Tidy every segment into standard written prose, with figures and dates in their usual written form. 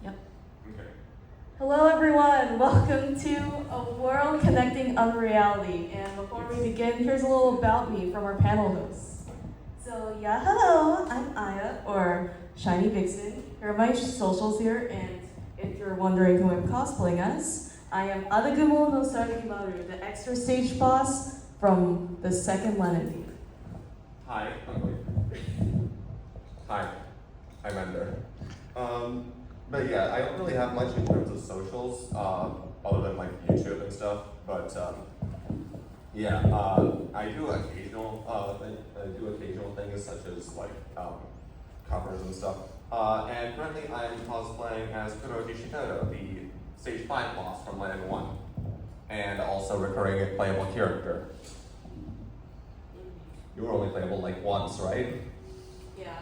Yep. Okay. Hello everyone, welcome to A World Connecting Unreality. And before we begin, here's a little about me from our panel hosts. So yeah, hello, I'm Aya, or Shiny Vixen. Here are my socials here, and if you're wondering who I'm cosplaying as, I am Adagumo no Sarakimaru, the extra stage boss from the second Lennon Game. Hi. Hi. I'm Ender. But yeah, I don't really have much in terms of socials, other than like YouTube and stuff. But yeah, I do occasional things such as like covers and stuff. And currently, I'm cosplaying as Kuroji Shikado, the Stage 5 boss from Lennon 1, and also recurring playable character. You were only playable like once, right? Yeah.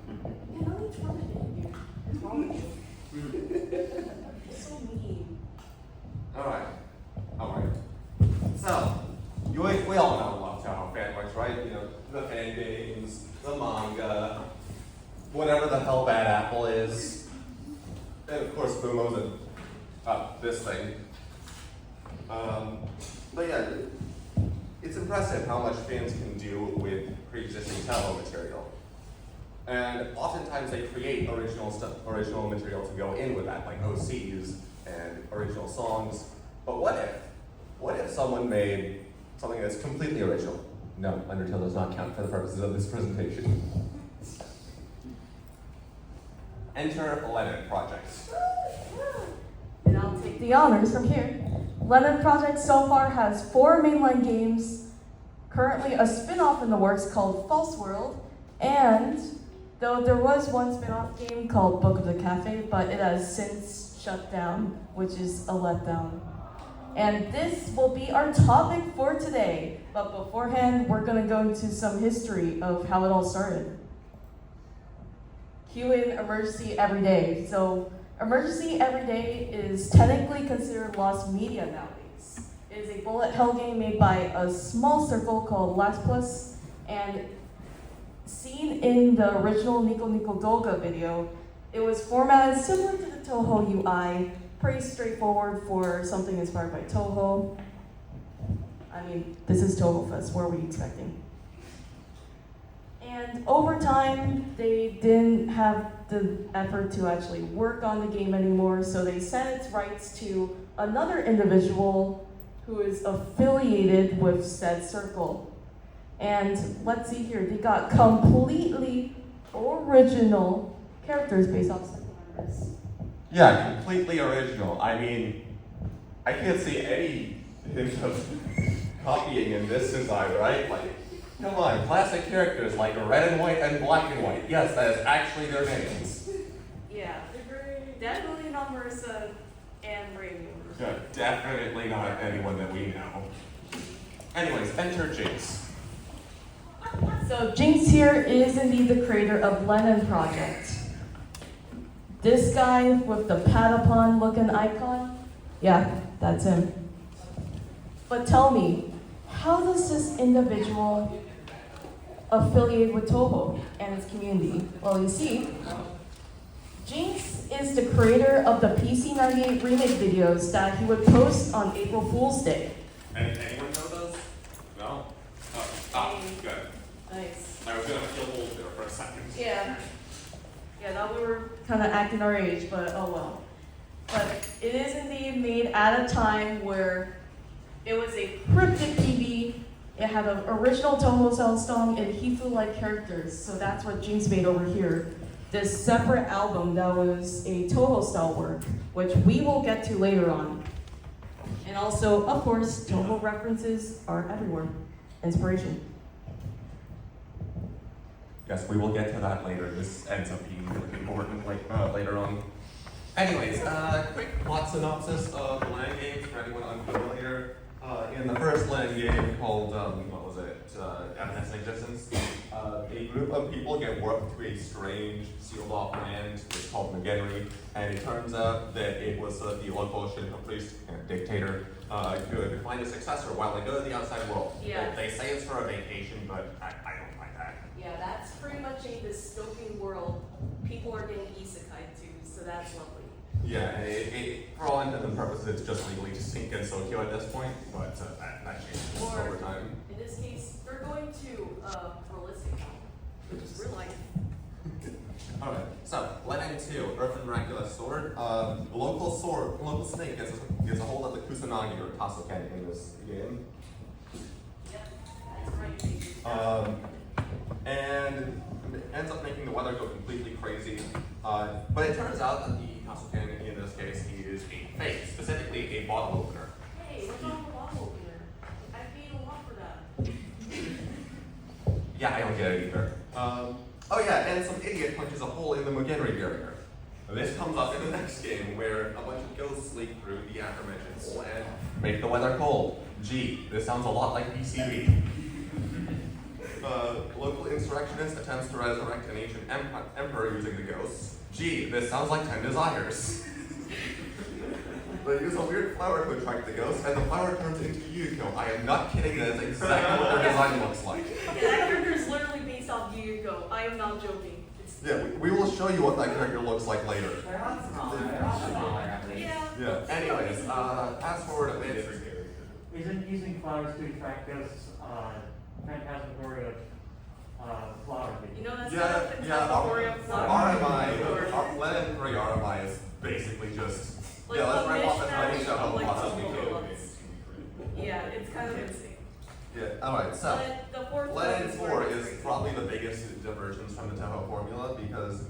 Yeah, no need to rub it in here. What's wrong with you? You're so mean. Alright. So, we all know love Toho fan works, right? You know, the fan games, the manga, whatever the hell Bad Apple is. And of course, Bumo's and this thing. But yeah, it's impressive how much fans can do with pre-existing Toho material. And oftentimes they create original material to go in with that, like OCs and original songs. But what if someone made something that's completely original? No, Undertale does not count for the purposes of this presentation. Enter Lennon Project. And I'll take the honors from here. Lennon Project so far has 4 mainline games, currently a spin-off in the works called False World, and though there was one spin-off game called Book of the Cafe, but it has since shut down, which is a letdown. And this will be our topic for today, but beforehand, we're gonna go into some history of how it all started. Cue in Emergency Everyday. So Emergency Everyday is technically considered lost media nowadays. It is a bullet hell game made by a small circle called Last Plus, and seen in the original Nico Nico Dolga video, it was formatted similar to the Toho UI, pretty straightforward for something inspired by Toho. I mean, this is Toho Fest, what are we expecting? And over time, they didn't have the effort to actually work on the game anymore, so they sent its rights to another individual who is affiliated with said circle. And let's see here, they got completely original characters based off second members. Yeah, completely original. I mean, I can't see any hint of copying in this design, right? Like, come on, classic characters like red and white and black and white. Yes, that is actually their names. Yeah, definitely not Marissa and Rainy. Yeah, definitely not anyone that we know. Anyways, enter Jinx. So Jinx here is indeed the creator of Lennon Project. This guy with the Patapon looking icon, yeah, that's him. But tell me, how does this individual affiliate with Toho and its community? Well, you see, Jinx is the creator of the PC98 remake videos that he would post on April Fool's Day. Anyone know those? No? Oh, good. Nice. I was gonna feel old there for a second. Yeah. Yeah, now we were kind of acting our age, but oh well. But it is indeed made at a time where it was a cryptic PV. It had an original Toho style song and Hifu-like characters, so that's what Jinx made over here. This separate album that was a Toho style work, which we will get to later on. And also, of course, Toho references are everywhere. Inspiration. Yes, we will get to that later. This ends up being really important later on. Anyways, quick plot synopsis of Lennon games for anyone unfamiliar. In the first Lennon game called, Evanescent Existence, a group of people get warped to a strange, sealed-off land that's called McGenry, and it turns out that it was the local Shinto priest and dictator could find a successor while they go to the outside world. Yeah. They say it's for a vacation, but I don't like that. Yeah, that's pretty much a dystopian world. People are getting isekai too, so that's lovely. Yeah, for all intents and purposes, it's just legally just Ink and Sokyo at this point, but that changes Or- over time. In this case, they're going to realistic now, which is real life. Alright, so Lenin 2, Earth and Miraculous Sword. Local snake gets a hold of the Kusanagi or Tasoken in this game. Yep, that's right. And it ends up making the weather go completely crazy. But it turns out that the Tasoken in this case is a fake, specifically a bottle opener. Hey, what's wrong with bottle opener? I paid a lot for that. Yeah, I don't get it either. Oh yeah, and some idiot punches a hole in the Mugenri barrier. This comes up in the next game where a bunch of ghosts leak through the aforementioned hole and make the weather cold. Gee, this sounds a lot like BCB. Local insurrectionist attempts to resurrect an ancient emperor using the ghosts. Gee, this sounds like 10 Desires. They use a weird flower to attract the ghost, and the flower turns into Yuko. I am not kidding, that is exactly what their design looks like. Yeah, that character is literally based off Yuko. I am not joking. Yeah, we will show you what that character looks like later. Yeah. Yeah, anyways, fast forward a bit. Isn't using flowers to attract ghosts phantasmagoria flower? You know that's Yeah, Phantasmagoria flower. RMI, Lenin 3 RMI is basically just, Like yeah, let's a write off the mishmash funny stuff of, of like, possibly some do. robots. Yeah, it's kind of insane. Yeah, alright, so, But the fourth one Lenin is 4 where is it's probably the biggest divergence from the Toho formula because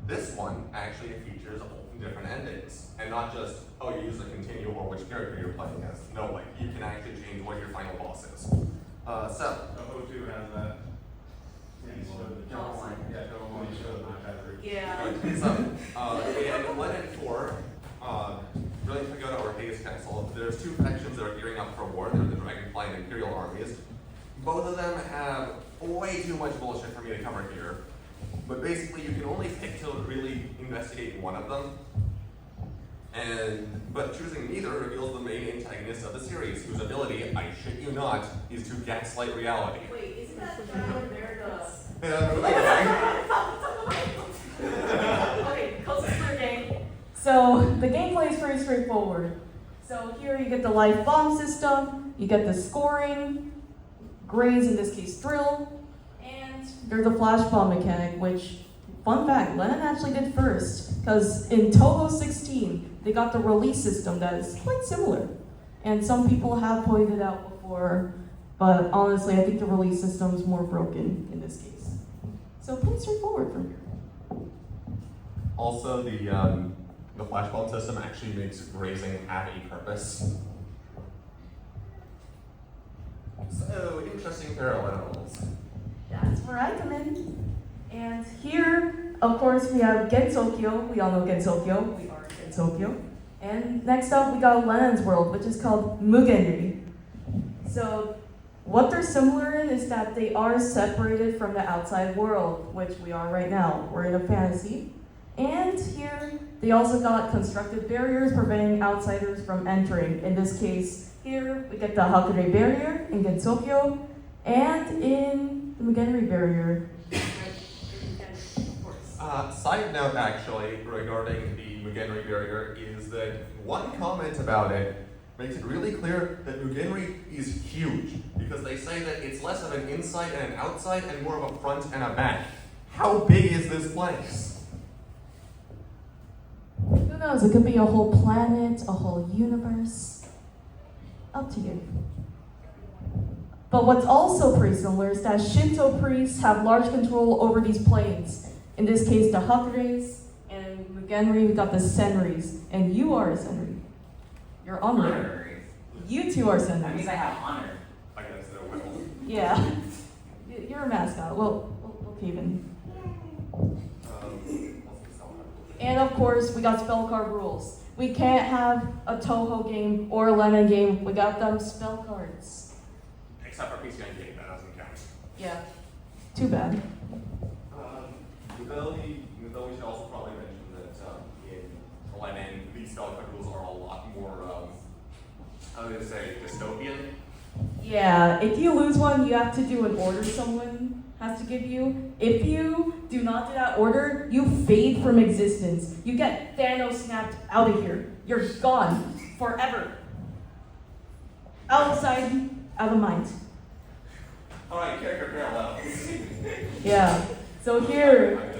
this one actually features different endings. And not just, oh, you use the continue or which character you're playing as. No, like, you can actually change what your final boss is. So, Toho 2 has that. Yeah, Toho 1 showed the category. Yeah. right, so, in Lenin 4, Brilliant Pagoda or Haze Castle, there's two factions that are gearing up for war. They're the Dragonfly and Imperial armies. Both of them have way too much bullshit for me to cover here. But basically, you can only pick to really investigate one of them. But choosing neither reveals the main antagonist of the series, whose ability, I shit you not, is to gaslight reality. Wait, isn't that the guy over there Okay, closest to their game. So the gameplay is pretty straightforward. So here you get the life bomb system, you get the scoring, grades in this case thrill, and there's a flash bomb mechanic, which, fun fact, Lenin actually did first, because in Toho 16, they got the release system that is quite similar. And some people have pointed it out before, but honestly, I think the release system is more broken in this case. So pretty straightforward from here. Also, the flashbulb system actually makes grazing have a purpose. So, interesting parallels. That's where I come in. And here, of course, we have Gensokyo. We all know Gensokyo. We are Gensokyo. And next up, we got Lenin's world, which is called Mugenri. So, what they're similar in is that they are separated from the outside world, which we are right now. We're in a fantasy. And here, they also got constructed barriers preventing outsiders from entering. In this case, here, we get the Hakure barrier in Gensokyo, and in the Mugenri barrier. Side note, actually, regarding the Mugenri barrier, is that one comment about it makes it really clear that Mugenri is huge, because they say that it's less of an inside and an outside and more of a front and a back. How big is this place? Who knows? It could be a whole planet, a whole universe. Up to you. But what's also pretty similar is that Shinto priests have large control over these planes. In this case, the Hakureis, and in Mugenri, we got the Senris. And you are a Senri. You're honorary. You two are Senris. That means I have honor. I guess no will. Yeah. You're a mascot. We'll keep in. And of course, we got spell card rules. We can't have a Toho game or a Lenin game without them spell cards. Except for PCI game, that doesn't count. Yeah. Too bad. Though we should also probably mention that in Lenin, these spell card rules are a lot more, how do they say, dystopian. Yeah, if you lose one, you have to do an order someone. has to give you. If you do not do that order, you fade from existence. You get Thanos snapped out of here. You're gone forever. Out of sight, out of mind. Alright, character parallels. Yeah. So here,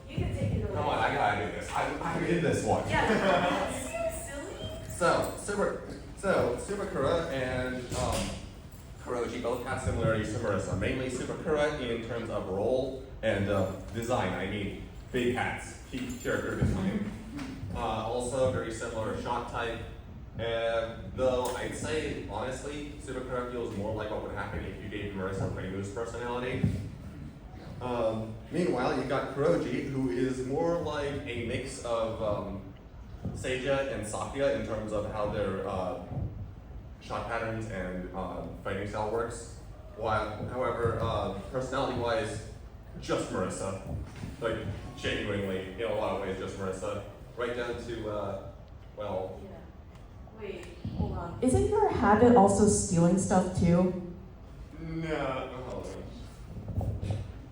you can take it away. Come on, I gotta do this. I'm in this one. Yeah. Silly. So, Subakura and Kuroji both have similarities to Marissa. Mainly Subakura in terms of role and design. I mean, big hats, peak character design. Also, very similar shot type. Though I'd say, honestly, Subakura feels more like what would happen if you gave Marissa Reimu's personality. Meanwhile, you got Kuroji, who is more like a mix of Seiya and Sakuya in terms of how their shot patterns and fighting style works. While, however, personality-wise, just Marissa. Like, genuinely, in a lot of ways, just Marissa. Right down to, well... Yeah. Wait, hold on. Isn't your habit also stealing stuff too? No.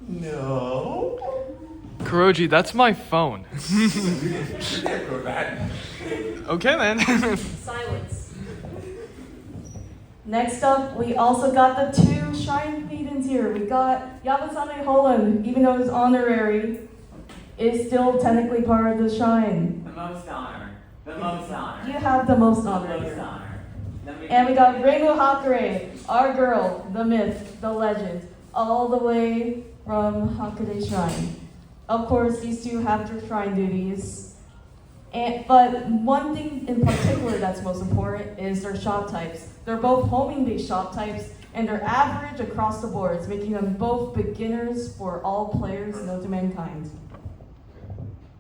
No. Kuroji, that's my phone. That. Okay, then. Silence. Next up, we also got the two Shrine Maidens here. We got Yabasame Holan, even though he's honorary, is still technically part of the Shrine. The most honor. The most honor. You have the most The honor most here. honor. And we got Reimu Hakure, our girl, the myth, the legend, all the way from Hakure Shrine. Of course, these two have their shrine duties. But one thing in particular that's most important is their shot types. They're both homing-based shot types, and they're average across the boards, making them both beginners for all players known to mankind.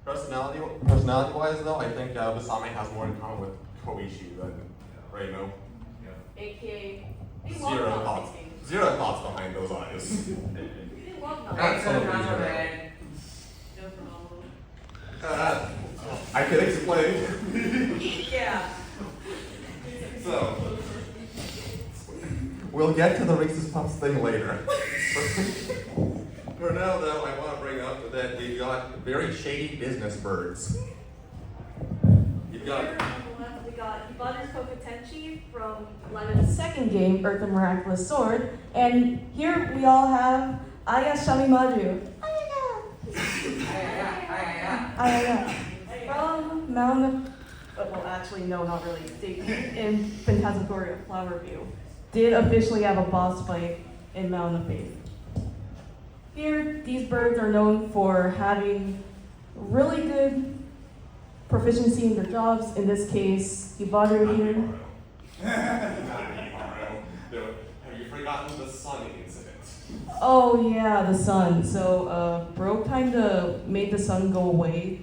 Personality-wise, though, I think Basame has more in common with Koichi than Reimu. AKA, Zero thoughts behind those eyes. That's some of these are red. I can explain. Yeah. So, we'll get to the racist pups thing later. For now, though, I want to bring up that you've got very shady business birds. You've got... Here on the left, we got Ibadu's Kokotenchi from Lennon's second game, Earth the Miraculous Sword. And here we all have Aya Shamimaru. Aya. From Mount... well, actually, no, not really. In Phantasmagoria Flower View. Did officially have a boss fight in Mountain of Faith. Here, these birds are known for having really good proficiency in their jobs. In this case, Ibaru here. Have you forgotten the sun incident? Oh yeah, the sun. So, Bro kinda made the sun go away.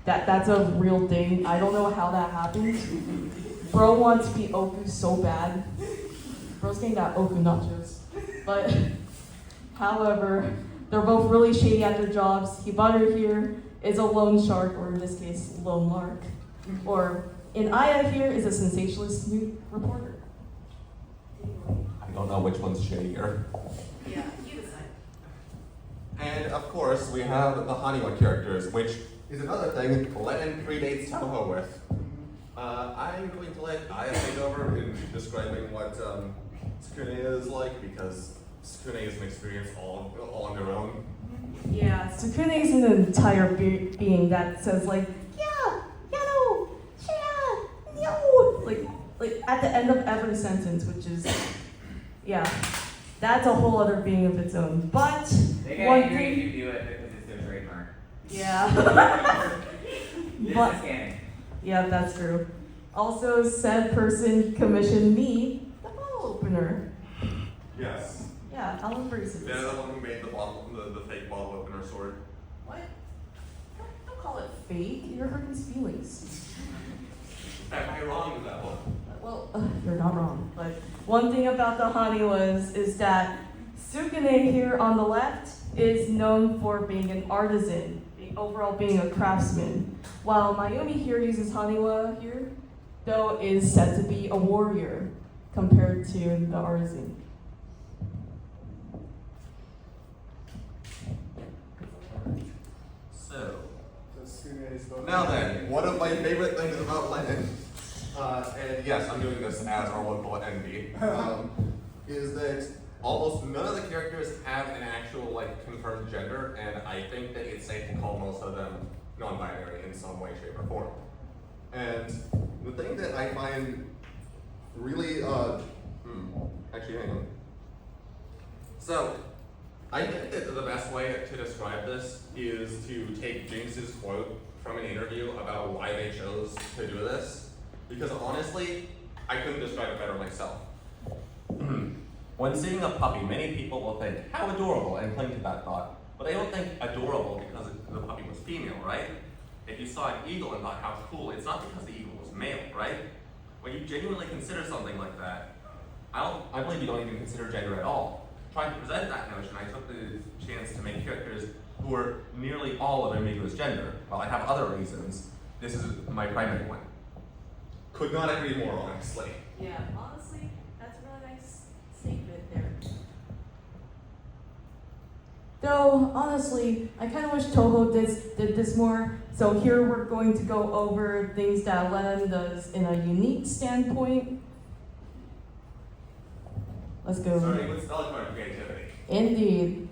That's a real thing. I don't know how that happened. Bro wants to be Oku so bad. Bro's getting that Oku nachos. But, however, they're both really shady at their jobs. Hibaru here is a loan shark, or in this case, lone lark. Or, in Aya here is a sensationalist news reporter. I don't know which one's shadier. Yeah, you decide. And of course, we have the Haniwa characters, which is another thing Lennon predates Toho with. I'm going to let Aya take over in describing what Sukune is like, because Sukune is an experience all on their own. Yeah, Sukune is an entire being that says like, yeah, no, yeah, no, like at the end of every sentence, which is, yeah, that's a whole other being of its own. But They one get angry if thing, you do it because it's their trademark. yeah, This but is canon. yeah, that's true. Also, said person commissioned me the bottle opener. Yes. Yeah, Alan Braces. They're the one who made the fake bottle opener sword. What? Don't call it fake. You're hurting his feelings. Am I wrong with that one? Well, you're not wrong. But one thing about the Haniwas is that Sukune here on the left is known for being an artisan, overall being a craftsman, while Mayumi here uses Haniwa here, though is said to be a warrior compared to the artisan. Now then, one of my favorite things about Lennon, and yes, I'm doing this as our local envy, is that almost none of the characters have an actual like confirmed gender, and I think that it's safe to call most of them non-binary in some way, shape, or form. And the thing that I find really, actually, hang on. So, I think that the best way to describe this is to take Jinx's quote from an interview about why they chose to do this, because honestly, I couldn't describe it better myself. When seeing a puppy, many people will think, how adorable, and cling to that thought. But they don't think adorable because the puppy was female, right? If you saw an eagle and thought, how cool, it's not because the eagle was male, right? When you genuinely consider something like that, I believe you don't even consider gender at all. Trying to present that notion, I took the chance to make characters who were nearly all of ambiguous gender. While I have other reasons, this is my primary one. Could not agree more, honestly. Yeah, honestly, that's a really nice statement there. Though, honestly, I kind of wish Toho did this more. So here we're going to go over things that Lennon does in a unique standpoint. Let's go. Sorry, what's spell card creativity? Indeed.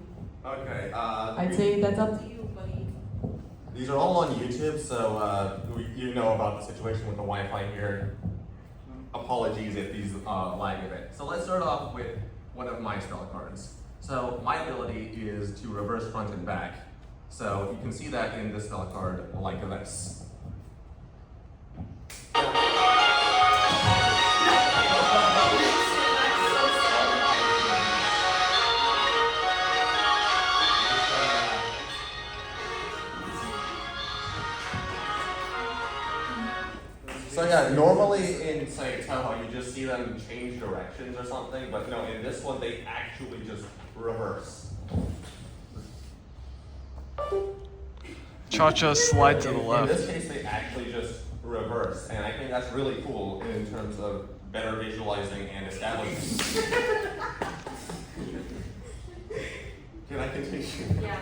Okay, I'd say that's up to you, buddy. these are all on YouTube, so you know about the situation with the Wi-Fi here. Apologies if these lag a bit. So let's start off with one of my spell cards. So my ability is to reverse front and back. So you can see that in this spell card like this. So yeah, normally in, say, Toho, you just see them change directions or something, but no, in this one, they actually just reverse. Cha-cha slide to the In left. this case, they actually just reverse, and I think that's really cool in terms of better visualizing and establishing. Can I continue? Yeah.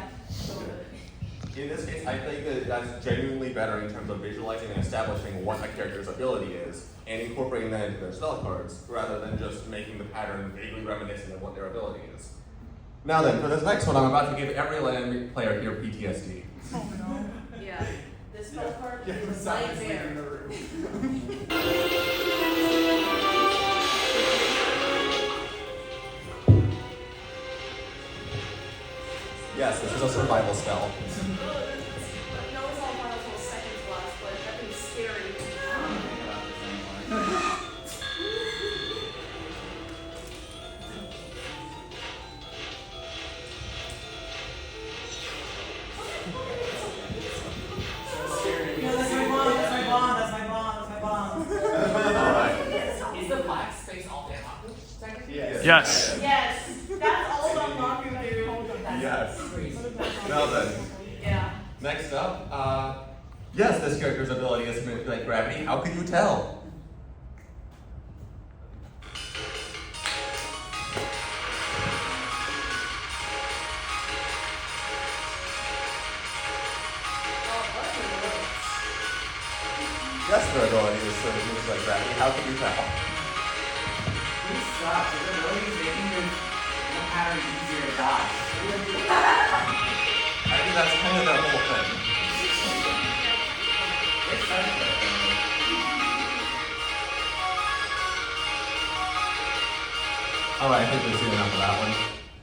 In this case, I think that that's genuinely better in terms of visualizing and establishing what a character's ability is and incorporating that into their spell cards, rather than just making the pattern vaguely reminiscent of what their ability is. Now then, for this next one, I'm about to give every Land player here PTSD. Oh no. Yeah. This spell card is a nightmare. Yes, this is a survival spell. I know it's all one of those seconds last, but that is scary. That's my bomb, that's my bomb, that's my bomb, that's my bomb. Alright. Is the black space all day technically? Yes. Yes, that's all about Maku, dude. Yes. Now then, Yeah. next up, yes, this character's ability is to manipulate gravity. How could you tell? Yes, their ability is to manipulate gravity. How could you tell? These sucks. It's really making the pattern easier to dodge. I think that's kind of their whole thing. It's such a Alright, I think we've seen enough of that one.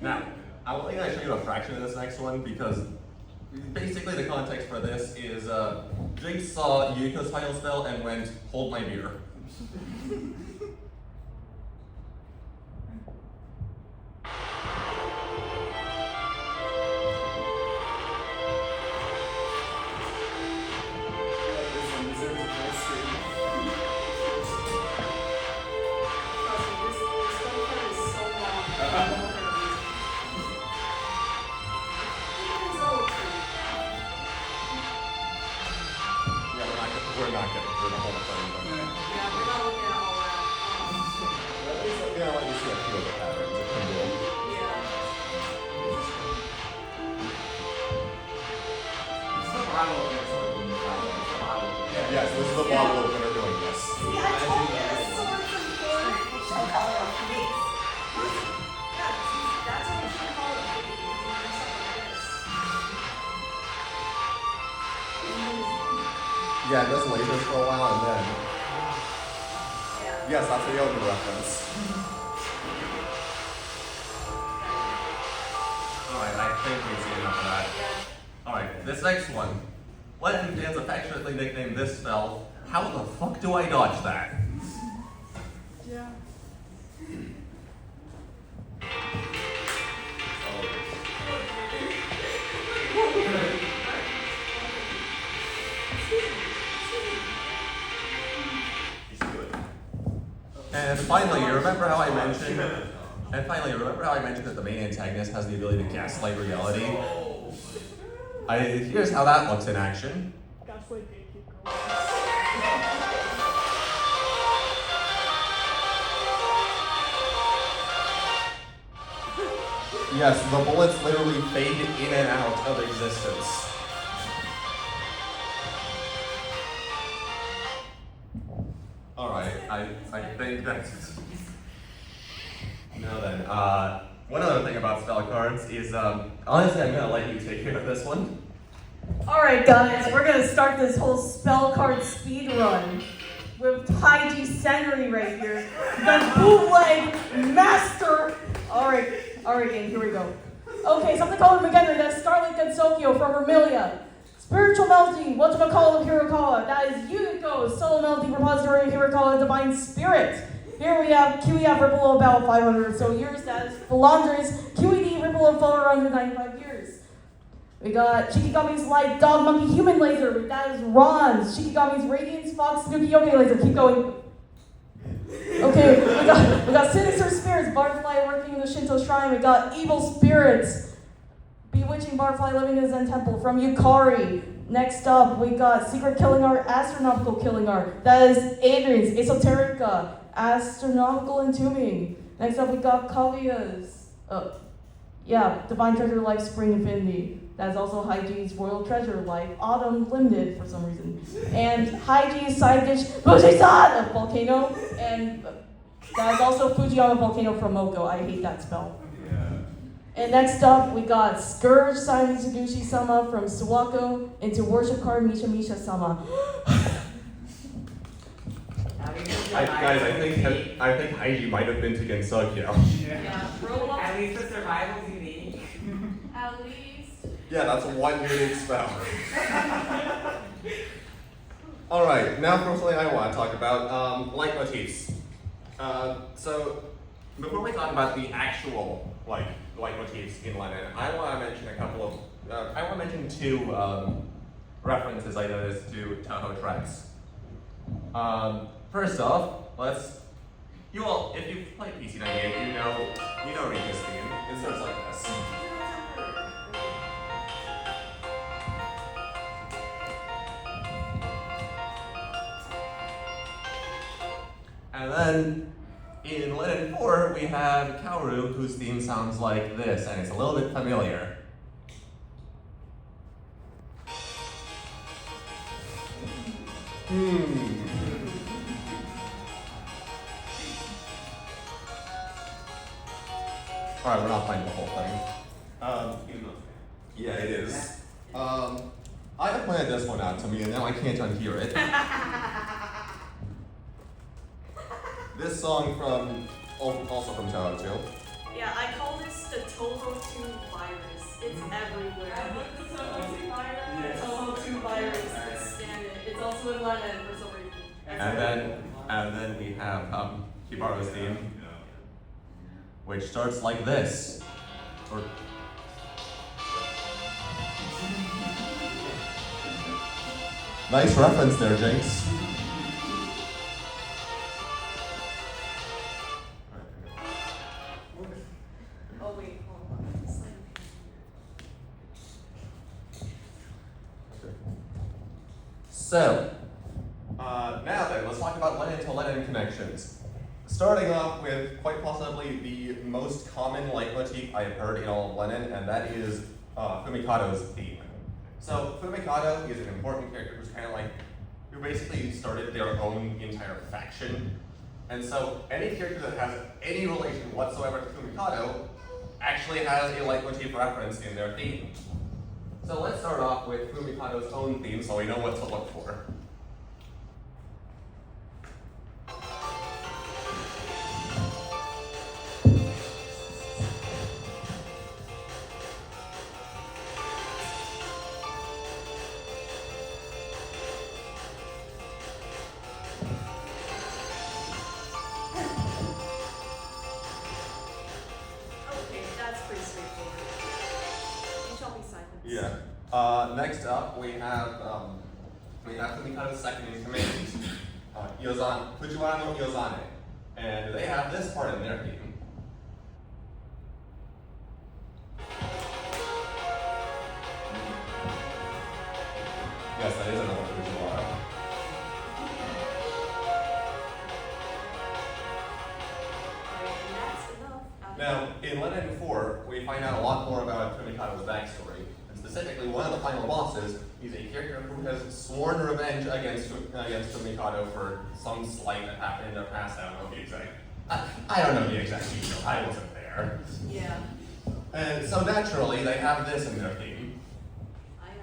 Now, I will think I show you a fraction of this next one because basically the context for this is Jinx saw Yuko's final spell and went, hold my beer. We're not getting through the whole thing, but Yeah, we're not looking at all that. at least let you see a few of the patterns it can do. Yeah. It's so bottle opener, so it's a bottle opener. Yes, this is the bottle opener doing this. See, I told you this sword's important. Show color of face. Yeah, see, that's what you should call it. You do something like this. Yeah, it does lasers for a while and then. Yeah. Yes, that's a Yoda reference. Alright, I think we've seen enough of that. Yeah. Alright, this next one. Lennon fans affectionately nicknamed this spell, how the fuck do I dodge that? Yeah. And finally, you remember how I mentioned that the main antagonist has the ability to gaslight reality? Here's how that looks in action. Yes, the bullets literally fade in and out of existence. Alright, I think that's... Now then, one other thing about spell cards is, honestly, I'm gonna let you take care of this one. Alright guys, we're gonna start this whole spell card speed run with Taiji Senri right here, the bootleg master. Alright gang, here we go. Okay, something called McHenry, that's Starlight Gensokyo from Vermilia. Spiritual melody, whatchamacallit of Hirokawa, that is Yukiko's solo melody repository of Hirokawa Divine Spirit. Here we have QEF Ripple of about 500 or so years, that is Philandra's QED Ripple of 495 years. We got Shikigami's Light Dog Monkey Human Laser, that is Ron's. Shikigami's Radiance Fox Snoopy Yogi Laser, keep going. Okay, we got Sinister Spirits, Butterfly working in the Shinto Shrine. We got Evil Spirits, Bewitching Butterfly living in a Zen Temple from Yukari. Next up, we got Secret Killing Art, Astronomical Killing Art. That is Adrian's, Esoterica, Astronomical Entombing. Next up, we got Kaguya's, Divine Treasure Life Spring Infinity. That's also Haiji's Royal Treasure Life Autumn Limited for some reason. And Haiji's side dish, Fujisan, a volcano. And that is also Fujiyama Volcano from Moko. I hate that spell. And next up, we got Scourge Simon Tsugushi-sama from Suwako into Worship Card Misha Misha-sama. I think Haiji might have been to Gensokyo. Yeah, roll up. At least the survival's unique. At least. Yeah, that's one unique spell. Alright, now for something I want to talk about, leitmotifs. So, before we talk about the actual, leitmotifs in Lennon, I want to mention I want to mention two references I noticed to Toho tracks. First off, if you've played PC98, you know Rika's theme. It starts like this. And then in Lennon 4, we have Kaoru, whose theme sounds like this, and it's a little bit familiar. Alright, we're not playing the whole thing. Yeah, it is. I have pointed this one out to me, and now I can't unhear it. This song also from Toho 2. Yeah, I call this the Toho 2 virus. It's everywhere. The Toho 2 virus? Yes. Toho 2 virus. Stand it. It's also in Lennon for some reason. And then we have Kibaru's theme, which starts like this. Nice reference there, Jinx. Oh wait, hold on. It's like- So, now then, let's talk about Lennon to Lennon connections. Starting off with quite possibly the most common leitmotif I've heard in all of Lennon, and that is Fumikado's theme. So Fumikado is an important character who's kind of like, who basically started their own entire faction. And so any character that has any relation whatsoever to Fumikado actually has a leitmotif reference in their theme. So let's start off with Fumikado's own theme so we know what to look for. Okay, that's pretty straightforward. We shall be silent. Yeah. Next up, we have Fumikado's second in command, Fujiwara no Yozane, and they have this part in their theme. Yes, that is another Fujiwara. Alright, and that's enough. Now, in Lenin 4, we find out a lot more about Fumikado's backstory. And specifically, one of the final bosses is a character who has sworn revenge against Fumikado for some slight that happened in their past. I don't know the exact. I don't know the exact detail. I wasn't there. Yeah. And so naturally, they have this in their theme. I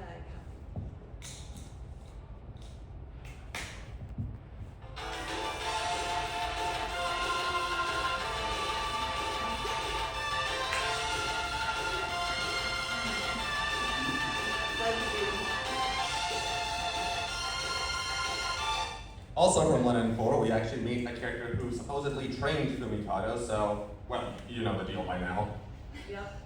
Also from Lenin 4, we actually meet a character who supposedly trained Fumikado, so, well, you know the deal by now. Yep.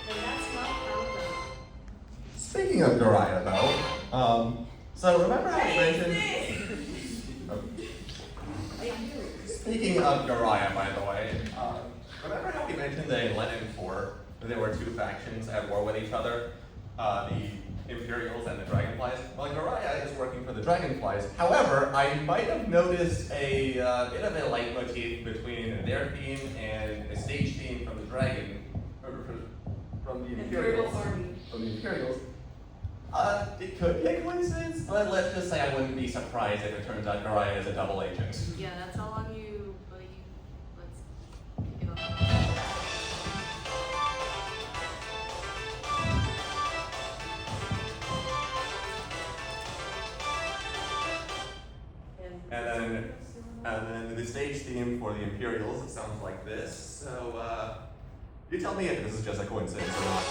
And that's not how the Speaking of Garaya, though, so remember how I mentioned. Speaking of Garaya, by the way, remember how we mentioned that in Lenin 4 that there were two factions at war with each other, the Imperials and the Dragonflies? Well, Garaya is working for the Dragonflies. However, I might have noticed a bit of a leitmotif between their theme and a stage theme from the from the Imperial Imperials. Army. From the Imperials. It could be a coincidence, but let's just say I wouldn't be surprised if it turns out Garaya is a double agent. Yeah, that's all on you, but let's pick it up. And then the stage theme for the Imperials, it sounds like this. So, you tell me if this is just a coincidence or not.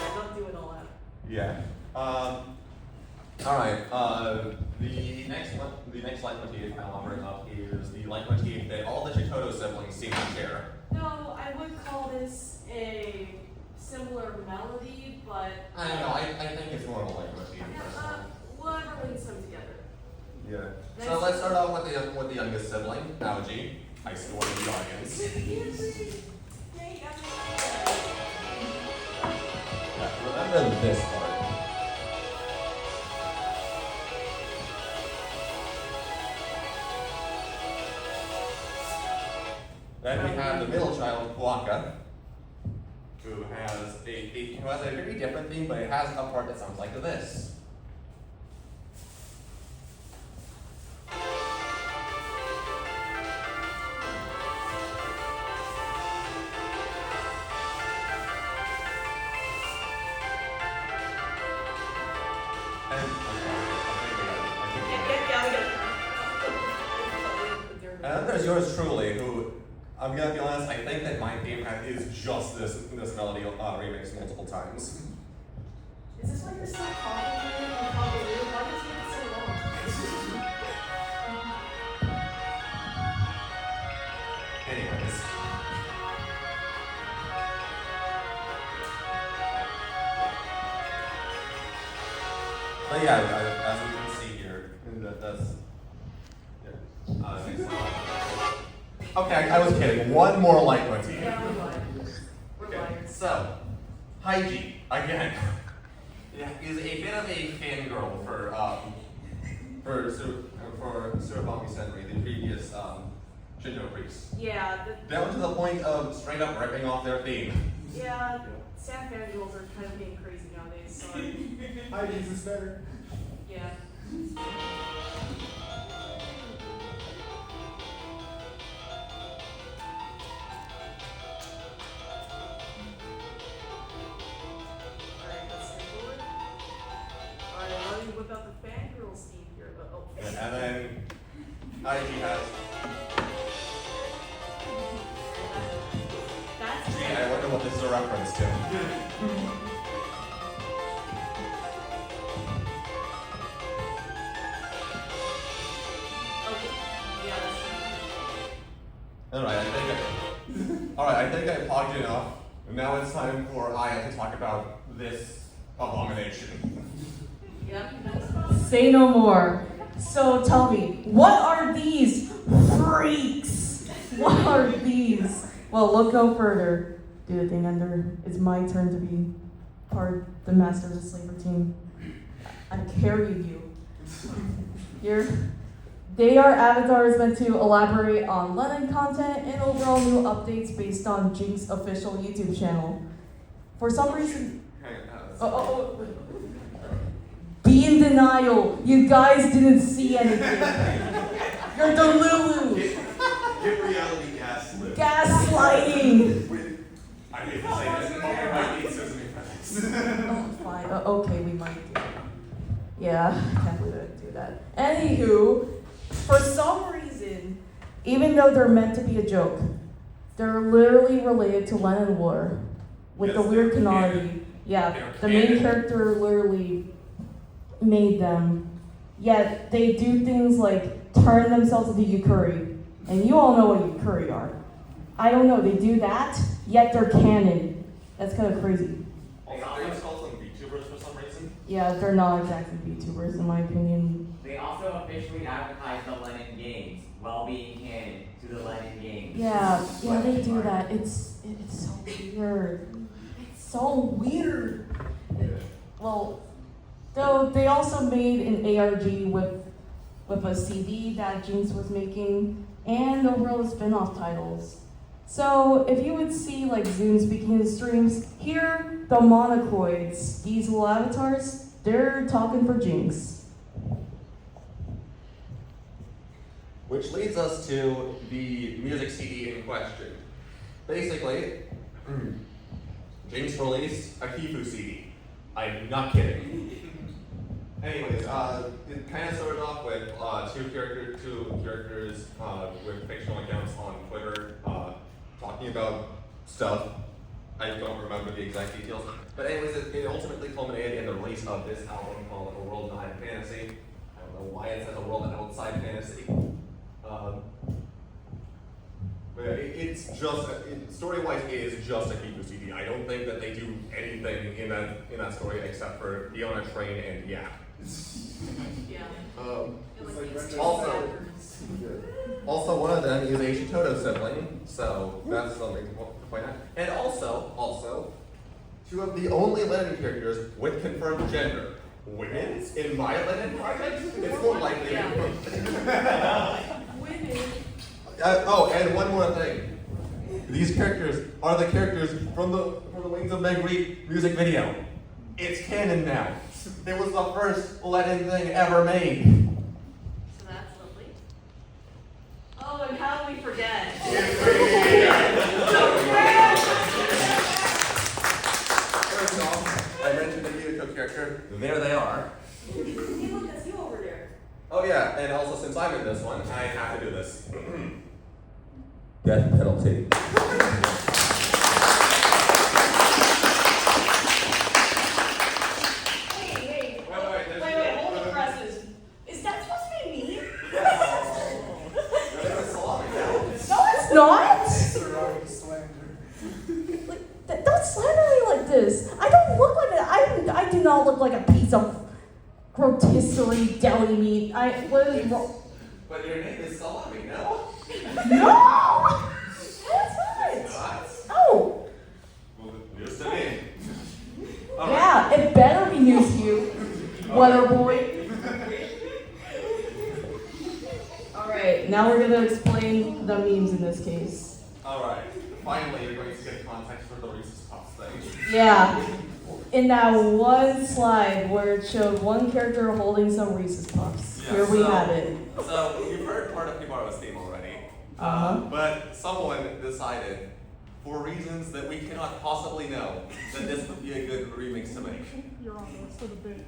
I'm not doing all that. Yeah. All right. The next leitmotif I'm offering up is the leitmotif that all the Chitoto siblings seem to share. No, I would call this a similar melody, but I don't know. I think it's more of a leitmotif. personally. whatever links them together. Yeah. So let's start off with the youngest sibling, Naoji. I see one in the audience. Yeah, remember this part. Then we have the middle child, Huaka, who has a very different theme, but it has a part that sounds like this. And then there's yours truly, who, I'm gonna be honest, I think that my theme is just this melody remixed multiple times. Is this why you're still calling me? Why did you take so long? Anyways. But yeah, as we can see here, that's yeah. Next Okay, I was kidding. One more leitmotif. Yeah, we're liars. We're Okay, liars. so, Haiji, again, is a bit of a fangirl for Surabami Senri, the previous Shinto priest. Yeah, Down to the point of straight up ripping off their theme. yeah, Sam fangirls are kind of being crazy nowadays, so Hi, Jesus better. yeah. Alright, let's take forward. Alright, let me whip out the fangirl steam here, but oh. And then Haiji has. That's Gee, I wonder what this is a reference to. okay. Yeah, that's Alright, I think I talked enough. Now it's time for Aya to talk about this abomination. yeah. Say no more. So tell me, what are these freaks? What are these? Well, look no further. Do the thing under. It's my turn to be the master of the slaver team. I carried you. They are avatars meant to elaborate on Lennon content and overall new updates based on Jinx's official YouTube channel. For some reason, be in denial. You guys didn't see anything. You're Delulu. Give reality gaslit. Gaslighting. I hate to say this, but we might need Sesame Friends. Oh, fine. Okay, we might do. Yeah, I can't believe I didn't do that. Anywho, for some reason, even though they're meant to be a joke, they're literally related to Lennon War with the Yes, weird they're canonity. canon. Yeah, They're the main canon. character literally made them. Yet they do things like turn themselves into Yukuri. And you all know what Yukuri are. I don't know, they do that, yet they're canon. That's kind of crazy. Also, they just call them VTubers for some reason. Yeah, they're not exactly VTubers in my opinion. They also officially advertise the Lennon Games while being canon to the Lennon Games. Yeah, they do that. It's so weird. It's so weird. Well, though they also made an ARG with a CD that Jinx was making, and overall spin-off titles. So if you would see like Zoom speaking in streams, here the Monocoids, these little avatars, they're talking for Jinx. Which leads us to the music CD in question. Basically, Jinx released a Kifu CD. I'm not kidding. Anyways, it kind of started off with two characters with fictional accounts on Twitter talking about stuff. I don't remember the exact details. But anyways, it ultimately culminated in the release of this album called A World Outside Fantasy. I don't know why it says A World Outside Fantasy. But it's just, story-wise, it is just a Kiku CD. I don't think that they do anything in that story except for be on a train and yeah. Yeah. Also, one of them is a Shitoto sibling, so that's something to point out. And also, two of the only Lennon characters with confirmed gender. Women in my Lennon project? It's more likely. Yeah. Women. And one more thing. These characters are the characters from the Wings of Megri music video. It's canon now. It was the first Lennon thing ever made. So that's lovely. Oh, and how did we forget? First off, I mentioned the Yukiko character. There they are. Hey, look, that's you over there. Oh yeah, and also since I'm in this one, I have to do this. Death penalty. Hey, Wait, wait, hold the presses. Is that supposed to be me? No, it's not! Like, don't slander me like this. I don't look like that. I do not look like a piece of rotisserie deli meat. What is wrong? But your name is Salami, no? No! Weather boy. Alright, now we're gonna explain the memes in this case. Alright, finally you're going to get context for the Reese's Puffs thing. Yeah. In that one slide where it showed one character holding some Reese's Puffs. Yeah, Here we so- have it. So, you've heard part of Kimaro's theme already. Uh-huh. But someone decided, for reasons that we cannot possibly know, that this would be a good remix to make. You're on the rest of the bit.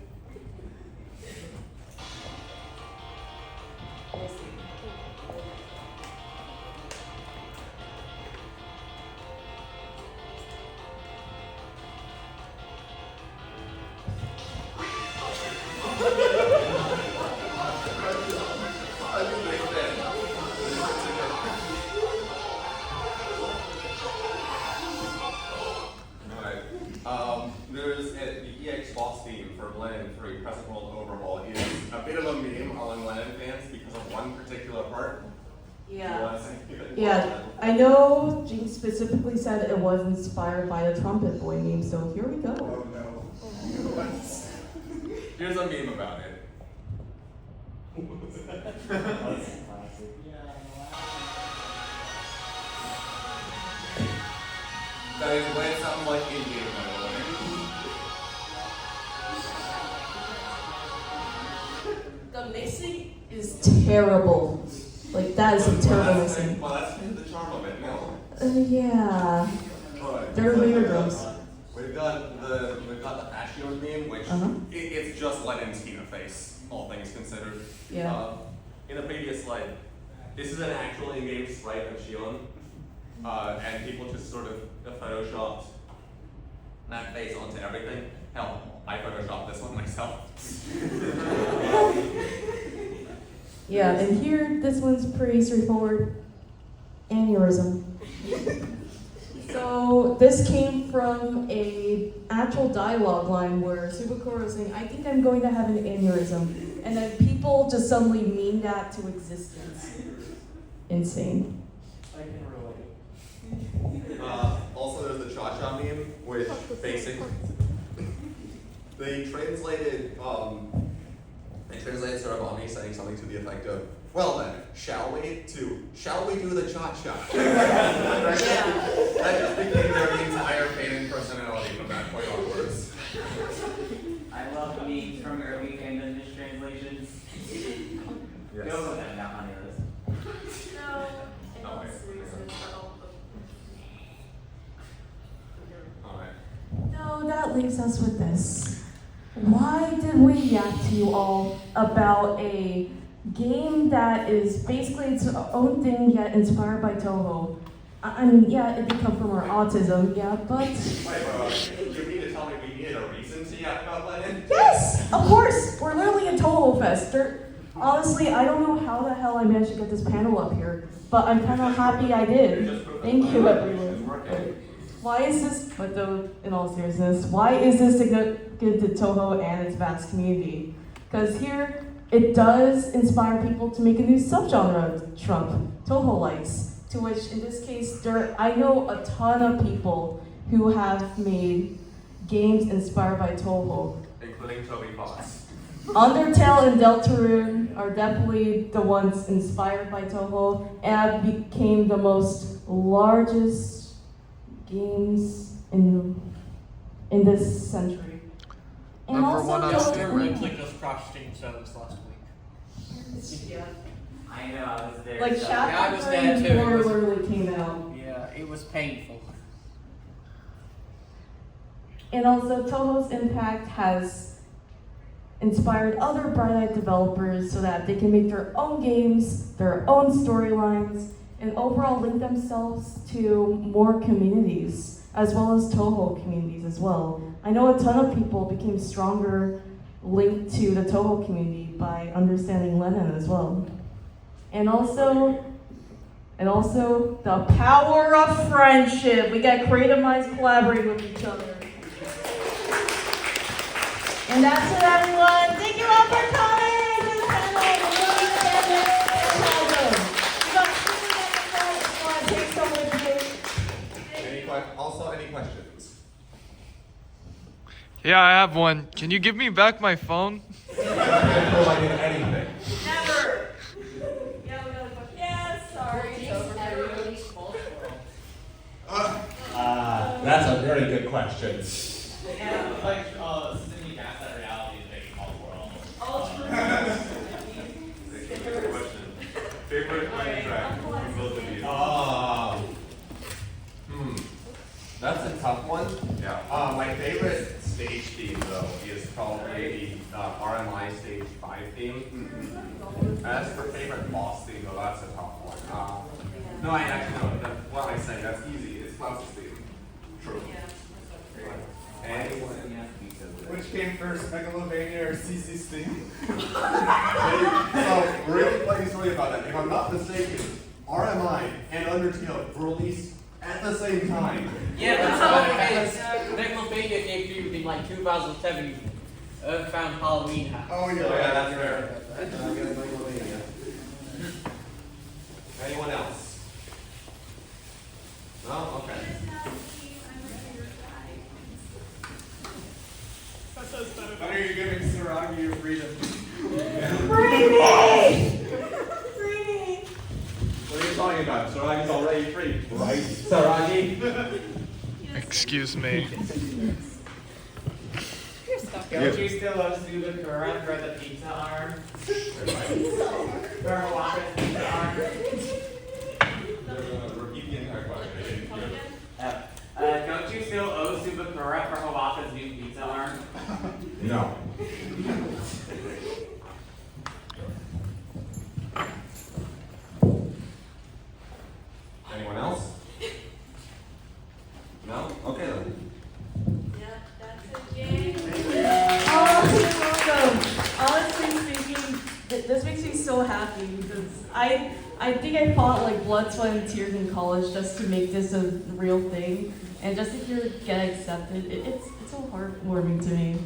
Alright. There's the EX boss theme for Lennon 3 Present World Overhaul is a bit of a meme among Lennon fans because of one particular part. Yeah. Yeah, I know Jinx specifically said it was inspired by the Trumpet Boy meme, so here we go. Oh no. Here's a meme about it. That is when it sounds like Indian, by the way. The mixing is terrible. Like, that is a terrible mixing. Well, that's the charm of it, no. Yeah. Alright. They're weird drums. We've got the Ashion meme, which Uh-huh. it's just Lennon's Tina face, all things considered. Yeah. In a previous slide, this is an actual in-game sprite of Shion, and people just sort of photoshopped that face onto everything. Hell, I photoshopped this one myself. Yeah, and here, this one's pretty straightforward. Aneurysm. So, this came from a actual dialogue line where Subakura was saying, I think I'm going to have an aneurysm. And then people just suddenly mean that to existence. Insane. I can relate. Also, there's the Cha-Cha meme, which basically they translated sort of Omni saying something to the effect of, well then, shall we? To, shall we do the cha-cha? That just became their entire canon personality from that point onwards. I love the memes from early canon mistranslations. Go with them now on your list. No, in all wait. seriousness, Alright. No, that leaves us with this. Why did we yak to you all about a game that is basically its own thing yet inspired by Toho? I mean, yeah, it did come from our autism, yeah, but... Wait, you mean to tell me we needed a reason to yak about Lennon? Yes, of course! We're literally in Toho Fest. Honestly, I don't know how the hell I managed to get this panel up here, but I'm kind of happy I did. Thank you, everyone. Why is this, but though, in all seriousness, why is this significant to Toho and its vast community? Because here, it does inspire people to make a new subgenre of Trump, Toho likes, to which, in this case, I know a ton of people who have made games inspired by Toho. Including Toby Fox. Undertale and Deltarune are definitely the ones inspired by Toho and became the most largest games in this century. And Number also one on don't Steam. we- Like those cross-stream shows last week. Yeah. I know, I was there. Like so- Yeah, I was there Chapter too. 4 literally came out. Yeah, it was painful. And also Toho's impact has inspired other Bright-Eyed developers so that they can make their own games, their own storylines, and overall link themselves to more communities, as well as Toho communities as well. I know a ton of people became stronger linked to the Toho community by understanding Lennon as well. And also the power of friendship. We got creative minds collaborating with each other. And that's it, everyone. Thank you all for coming to the panel. We really appreciate it. You got food on the front. If you want to take some with you. Any questions? Yeah, I have one. Can you give me back my phone? gonna pull I did anything. Never. Yeah, we got a question. Yeah, sorry. It's over for you. That's a very good question. Yeah, like, Cindy Gas at reality is making all the world. Ultra. Good question. Favorite line track from both of you? That's a tough one. Yeah. My favorite stage theme though is probably the RMI Stage 5 theme. As for favorite boss theme though, that's a tough one. No, I actually don't. What am I saying? That's easy. It's Klaus's theme. True. Anyone? Which came first, Megalovania or CC Sting? So, really funny story about that. If I'm not mistaken, RMI and Undertale were released at the same time. Yeah, that's how Megalomania came through in like 2007. Found Halloween house. Oh, yeah. That's fair. Anyone else? No? Okay. When are you giving Saragi your freedom? Free me! Free me! What are you talking about? Saragi's already free, right? Saragi? Excuse me. Don't you still love Subakura for the pizza arm? For Hawaka's pizza arm? Repeat the entire question. Don't you still owe Subakura for Hawaka's new pizza arm? No. Anyone else? No? Okay then. Yeah, that's it, Jane. Oh, you're welcome. Honestly speaking, this makes me so happy because I think I fought like blood, sweat, and tears in college just to make this a real thing, and just to hear it get accepted, it's so heartwarming to me.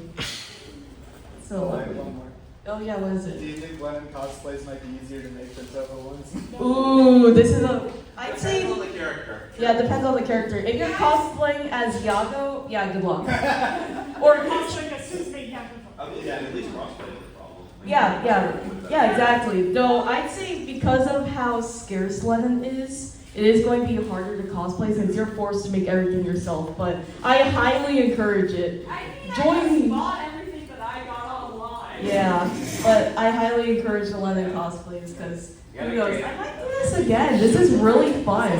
So lovely. One more. Oh yeah, what is Do it? you think Lennon cosplays might be easier to make than Topo ones? Ooh, this is a. I'd say. Depends on the character. Yeah, it depends on the character. If you're cosplaying as Yago, yeah, good luck. Or Yeah, at least crossplay is a problem. yeah, exactly. Though I'd say because of how scarce Lennon is, it is going to be harder to cosplay since you're forced to make everything yourself. But I highly encourage it. I think Join I me. just bought everything that I got online. Yeah, but I highly encourage the Lennon cosplays because who knows? I might do this again. This is really fun.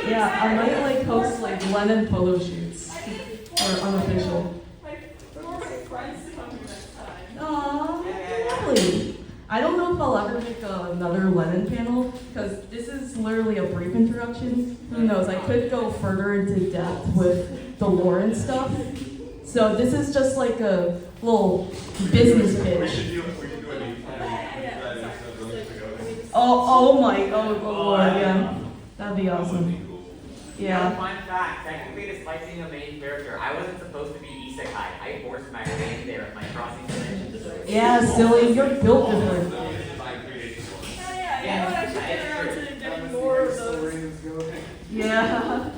Yeah, I might like host like Lennon photo shoots or unofficial. Like, for my friends to come next time. Aww, lovely. I don't know if I'll ever make another Lennon panel because this is literally a brief introduction. Who knows? I could go further into depth with the lore and stuff. So this is just like a little business We pitch. should do a new Oh lord, yeah. That'd be awesome. Yeah. Fun fact, technically despite being a main character, I wasn't supposed to be isekai. I forced my name there with my crossing dimensions. Yeah, silly, you're built different. Yeah, you know what? I should get around to getting more of those. Yeah.